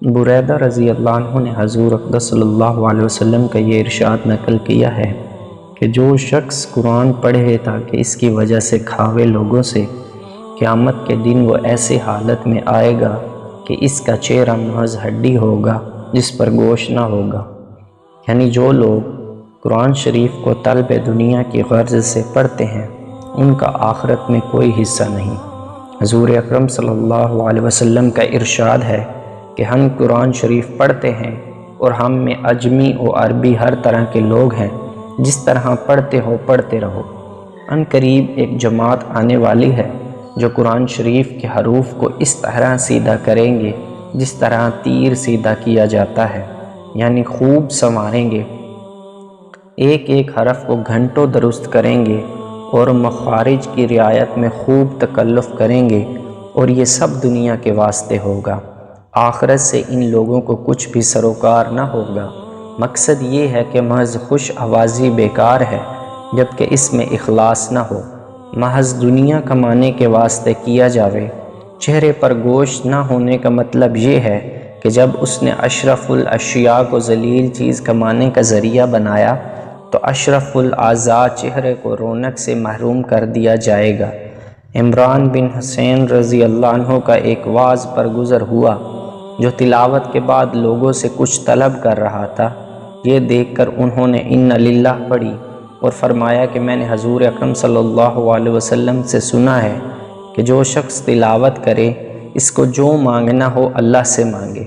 بریدہ رضی اللہ عنہ نے حضور اقدس صلی اللہ علیہ وسلم کا یہ ارشاد نقل کیا ہے کہ جو شخص قرآن پڑھے تاکہ اس کی وجہ سے کھاوے لوگوں سے، قیامت کے دن وہ ایسی حالت میں آئے گا کہ اس کا چہرہ محض ہڈی ہوگا جس پر گوشت نہ ہوگا۔ یعنی جو لوگ قرآن شریف کو طلب دنیا کی غرض سے پڑھتے ہیں ان کا آخرت میں کوئی حصہ نہیں۔ حضور اکرم صلی اللہ علیہ وسلم کا ارشاد ہے کہ ہم قرآن شریف پڑھتے ہیں اور ہم میں عجمی و عربی ہر طرح کے لوگ ہیں، جس طرح پڑھتے ہو پڑھتے رہو۔ ان قریب ایک جماعت آنے والی ہے جو قرآن شریف کے حروف کو اس طرح سیدھا کریں گے جس طرح تیر سیدھا کیا جاتا ہے، یعنی خوب سنواریں گے، ایک ایک حرف کو گھنٹوں درست کریں گے اور مخارج کی رعایت میں خوب تکلف کریں گے، اور یہ سب دنیا کے واسطے ہوگا۔ آخرت سے ان لوگوں کو کچھ بھی سروکار نہ ہوگا۔ مقصد یہ ہے کہ محض خوش آوازی بیکار ہے جبکہ اس میں اخلاص نہ ہو، محض دنیا کمانے کے واسطے کیا جاوے۔ چہرے پر گوشت نہ ہونے کا مطلب یہ ہے کہ جب اس نے اشرف الاشیاء کو ذلیل چیز کمانے کا ذریعہ بنایا تو اشرف الاعضاء چہرے کو رونق سے محروم کر دیا جائے گا۔ عمران بن حسین رضی اللہ عنہ کا ایک واعظ پر گزر ہوا جو تلاوت کے بعد لوگوں سے کچھ طلب کر رہا تھا۔ یہ دیکھ کر انہوں نے ان للہ پڑھی اور فرمایا کہ میں نے حضور اکرم صلی اللہ علیہ وسلم سے سنا ہے کہ جو شخص تلاوت کرے اس کو جو مانگنا ہو اللہ سے مانگے۔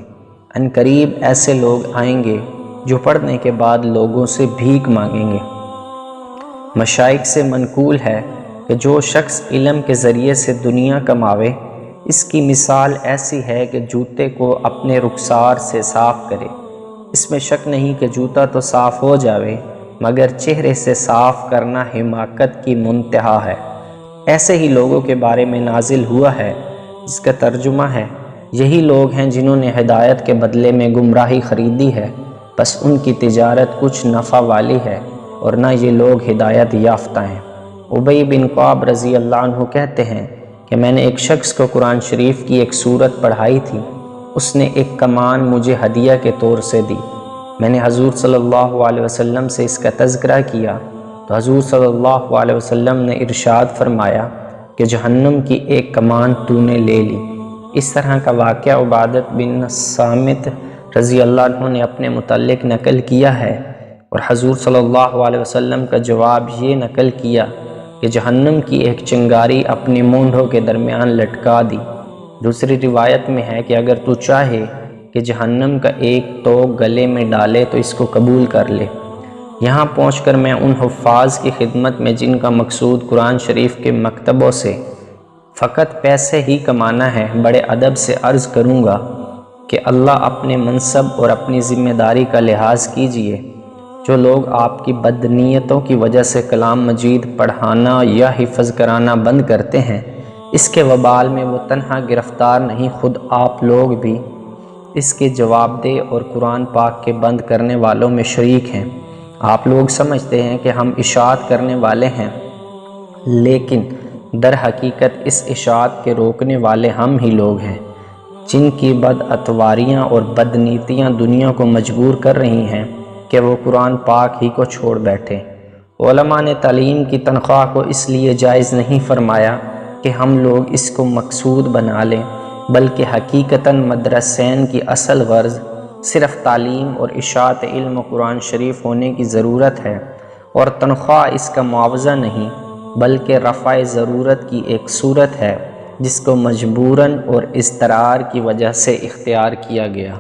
ان قریب ایسے لوگ آئیں گے جو پڑھنے کے بعد لوگوں سے بھیک مانگیں گے۔ مشائخ سے منقول ہے کہ جو شخص علم کے ذریعے سے دنیا کماوے اس کی مثال ایسی ہے کہ جوتے کو اپنے رخسار سے صاف کرے۔ اس میں شک نہیں کہ جوتا تو صاف ہو جاوے مگر چہرے سے صاف کرنا حماقت کی منتہا ہے۔ ایسے ہی لوگوں کے بارے میں نازل ہوا ہے جس کا ترجمہ ہے، یہی لوگ ہیں جنہوں نے ہدایت کے بدلے میں گمراہی خریدی ہے، بس ان کی تجارت کچھ نفع والی ہے اور نہ یہ لوگ ہدایت یافتہ ہیں۔ ابی بن کعب رضی اللہ عنہ کہتے ہیں کہ میں نے ایک شخص کو قرآن شریف کی ایک سورت پڑھائی تھی، اس نے ایک کمان مجھے ہدیہ کے طور سے دی۔ میں نے حضور صلی اللہ علیہ وسلم سے اس کا تذکرہ کیا تو حضور صلی اللہ علیہ وسلم نے ارشاد فرمایا کہ جہنم کی ایک کمان تو نے لے لی۔ اس طرح کا واقعہ عبادت بن صامت رضی اللہ عنہ نے اپنے متعلق نقل کیا ہے، اور حضور صلی اللہ علیہ وسلم کا جواب یہ نقل کیا کہ جہنم کی ایک چنگاری اپنے مونڈھوں کے درمیان لٹکا دی۔ دوسری روایت میں ہے کہ اگر تو چاہے کہ جہنم کا ایک توق گلے میں ڈالے تو اس کو قبول کر لے۔ یہاں پہنچ کر میں ان حفاظ کی خدمت میں جن کا مقصود قرآن شریف کے مکتبوں سے فقط پیسے ہی کمانا ہے بڑے ادب سے عرض کروں گا کہ اللہ اپنے منصب اور اپنی ذمہ داری کا لحاظ کیجئے۔ جو لوگ آپ کی بدنیتوں کی وجہ سے کلام مجید پڑھانا یا حفظ کرانا بند کرتے ہیں، اس کے وبال میں وہ تنہا گرفتار نہیں، خود آپ لوگ بھی اس کے جواب دہ اور قرآن پاک کے بند کرنے والوں میں شریک ہیں۔ آپ لوگ سمجھتے ہیں کہ ہم اشاعت کرنے والے ہیں، لیکن در حقیقت اس اشاعت کے روکنے والے ہم ہی لوگ ہیں، جن کی بدعتواریاں اور بدنیتیاں دنیا کو مجبور کر رہی ہیں کہ وہ قرآن پاک ہی کو چھوڑ بیٹھے۔ علماء نے تعلیم کی تنخواہ کو اس لیے جائز نہیں فرمایا کہ ہم لوگ اس کو مقصود بنا لیں، بلکہ حقیقتاً مدرسین کی اصل غرض صرف تعلیم اور اشاعت علم و قرآن شریف ہونے کی ضرورت ہے، اور تنخواہ اس کا معاوضہ نہیں بلکہ رفع ضرورت کی ایک صورت ہے جس کو مجبوراً اور اضطرار کی وجہ سے اختیار کیا گیا۔